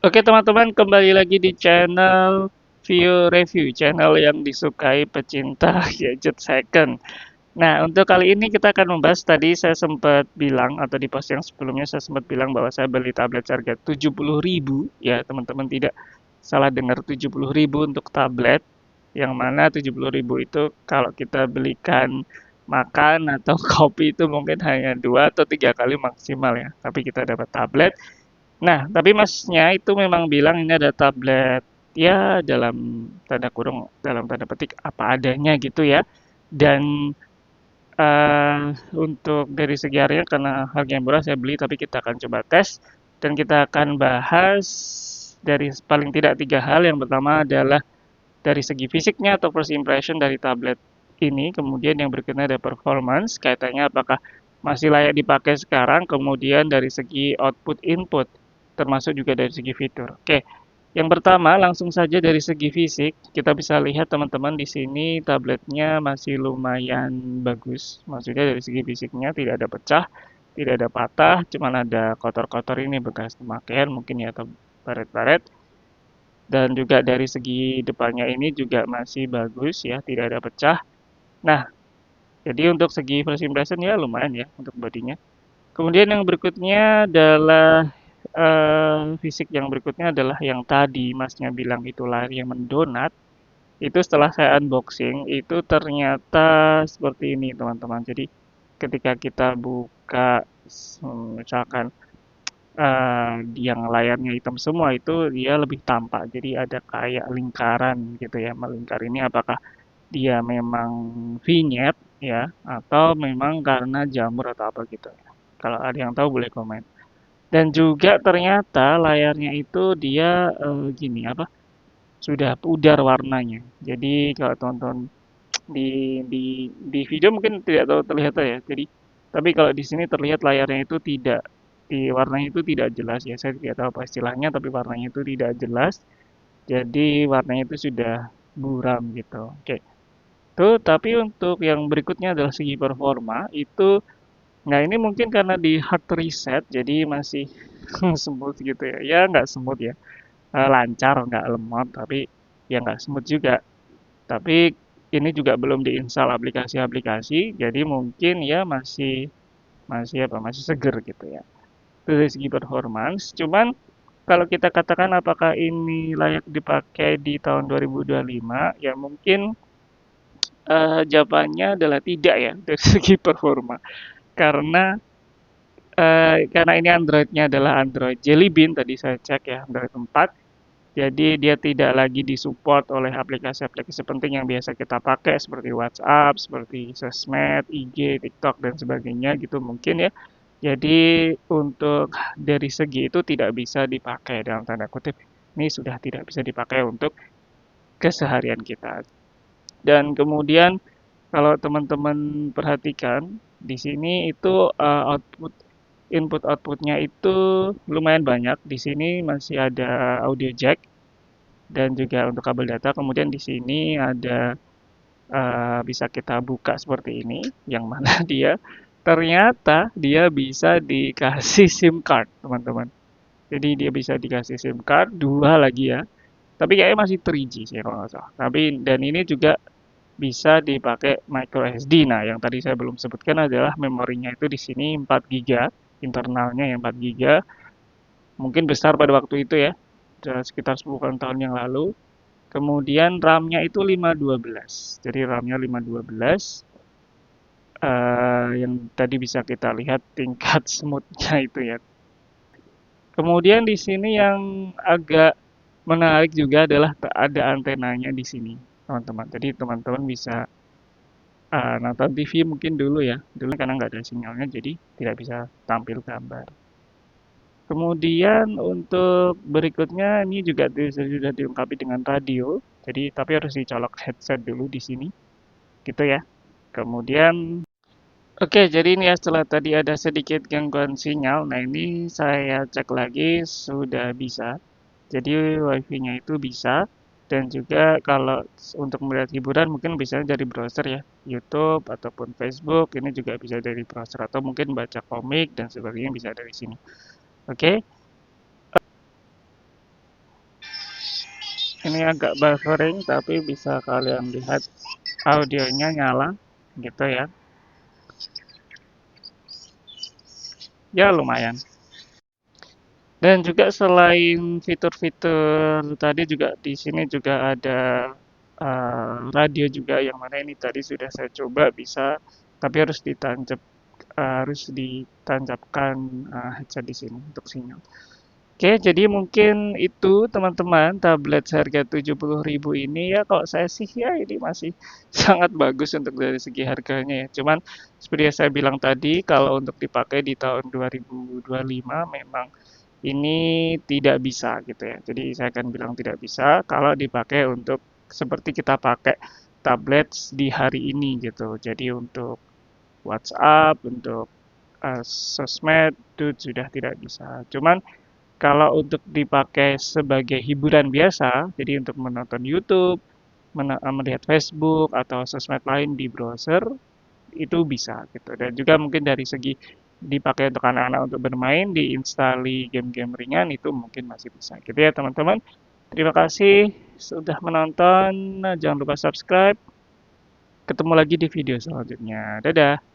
Oke teman-teman, kembali lagi di channel View Review, channel yang disukai pecinta gadget second. Nah, untuk kali ini kita akan membahas, tadi saya sempat bilang, atau di post yang sebelumnya saya sempat bilang bahwa saya beli tablet harga 70.000, ya teman-teman tidak salah dengar, 70.000 untuk tablet, yang mana 70.000 itu kalau kita belikan makan atau kopi itu mungkin hanya 2 atau 3 kali maksimal ya, tapi kita dapat tablet. Nah, tapi masnya itu memang bilang ini ada tablet ya dalam tanda kurung, dalam tanda petik apa adanya gitu ya. Dan untuk dari segi harga karena harganya murah saya beli, tapi kita akan coba tes dan kita akan bahas dari paling tidak 3 hal. Yang pertama adalah dari segi fisiknya atau first impression dari tablet ini, kemudian yang berikutnya ada performance, kaitannya apakah masih layak dipakai sekarang, kemudian dari segi output input, termasuk juga dari segi fitur. Oke, yang pertama langsung saja dari segi fisik, kita bisa lihat teman-teman di sini tabletnya masih lumayan bagus, maksudnya dari segi fisiknya tidak ada pecah, tidak ada patah, cuman ada kotor-kotor ini bekas pemakaian mungkin ya, atau baret-baret. Dan juga dari segi depannya ini juga masih bagus ya, tidak ada pecah. Nah, jadi untuk segi first impression ya lumayan ya untuk bodinya. Kemudian yang berikutnya adalah fisik yang berikutnya adalah yang tadi masnya bilang itu layar yang mendonat. Itu setelah saya unboxing itu ternyata seperti ini teman-teman. Jadi ketika kita buka misalkan yang layarnya hitam semua itu dia lebih tampak. Jadi ada kayak lingkaran gitu ya. Melingkar ini apakah dia memang vignette ya atau memang karena jamur atau apa gitu ya. Kalau ada yang tahu boleh komen. Dan juga ternyata layarnya itu dia gini apa? Sudah pudar warnanya. Jadi kalau tonton di video mungkin tidak tahu terlihat ya. Jadi tapi kalau di sini terlihat layarnya itu tidak di warnanya itu tidak jelas ya. Saya tidak tahu apa istilahnya tapi warnanya itu tidak jelas. Jadi warnanya itu sudah buram gitu. Oke. Tuh, tapi untuk yang berikutnya adalah segi performa itu, nah ini mungkin karena di hard reset jadi masih smooth gitu ya. Ya nggak smooth ya, lancar nggak lemot tapi ya nggak smooth juga. Tapi ini juga belum diinstal aplikasi-aplikasi, jadi mungkin ya masih masih apa masih seger gitu ya. Itu dari segi performance. Cuman kalau kita katakan apakah ini layak dipakai di tahun 2025, ya mungkin jawabannya adalah tidak ya dari segi performa. Karena karena ini Android-nya adalah Android Jelly Bean, tadi saya cek ya, Android 4. Jadi dia tidak lagi disupport oleh aplikasi-aplikasi penting yang biasa kita pakai seperti WhatsApp, seperti sosmed, IG, TikTok dan sebagainya gitu mungkin ya. Jadi untuk dari segi itu tidak bisa dipakai dalam tanda kutip. Ini sudah tidak bisa dipakai untuk keseharian kita. Dan kemudian kalau teman-teman perhatikan di sini itu output input outputnya itu lumayan banyak. Di sini masih ada audio jack dan juga untuk kabel data. Kemudian di sini ada bisa kita buka seperti ini, yang mana dia ternyata dia bisa dikasih SIM card, teman-teman. Jadi dia bisa dikasih SIM card dua lagi ya. Tapi kayaknya masih 3G sih kalau nggak salah. Tapi dan ini juga bisa dipakai micro SD. Nah, yang tadi saya belum sebutkan adalah memorinya itu di sini 4 GB, internalnya yang 4 GB. Mungkin besar pada waktu itu ya, sekitar 10 tahun yang lalu. Kemudian RAM-nya itu 512. Jadi RAM-nya 512 yang tadi bisa kita lihat tingkat smooth-nya itu ya. Kemudian di sini yang agak menarik juga adalah ada antenanya di sini, teman-teman. Jadi teman-teman bisa nonton TV mungkin dulu ya. Dulu karena nggak ada sinyalnya jadi tidak bisa tampil gambar. Kemudian untuk berikutnya ini juga sudah dilengkapi dengan radio. Jadi tapi harus dicolok headset dulu di sini, gitu ya. Kemudian oke, jadi ini ya setelah tadi ada sedikit gangguan sinyal. Nah, ini saya cek lagi sudah bisa. Jadi wifi-nya itu bisa dan juga kalau untuk melihat hiburan mungkin bisa dari browser ya, YouTube ataupun Facebook ini juga bisa dari browser atau mungkin baca komik dan sebagainya bisa dari sini. Oke. Ini agak buffering tapi bisa kalian lihat audionya nyala gitu ya. Ya lumayan. Dan juga selain fitur-fitur tadi juga di sini juga ada radio juga yang mana ini tadi sudah saya coba bisa tapi harus ditancapkan headset di sini untuk sinyal. Oke, jadi mungkin itu teman-teman tablet seharga 70.000 ini ya kalau saya sih ya ini masih sangat bagus untuk dari segi harganya ya. Cuman seperti yang saya bilang tadi kalau untuk dipakai di tahun 2025 memang ini tidak bisa gitu ya. Jadi saya akan bilang tidak bisa kalau dipakai untuk seperti kita pakai tablet di hari ini gitu. Jadi untuk WhatsApp, untuk sosmed itu sudah tidak bisa. Cuman kalau untuk dipakai sebagai hiburan biasa, jadi untuk menonton YouTube, melihat Facebook atau sosmed lain di browser, itu bisa gitu. Dan juga mungkin dari segi dipakai untuk anak-anak untuk bermain, diinstalli game-game ringan itu mungkin masih bisa. Gitu ya teman-teman. Terima kasih sudah menonton. Jangan lupa subscribe. Ketemu lagi di video selanjutnya. Dadah.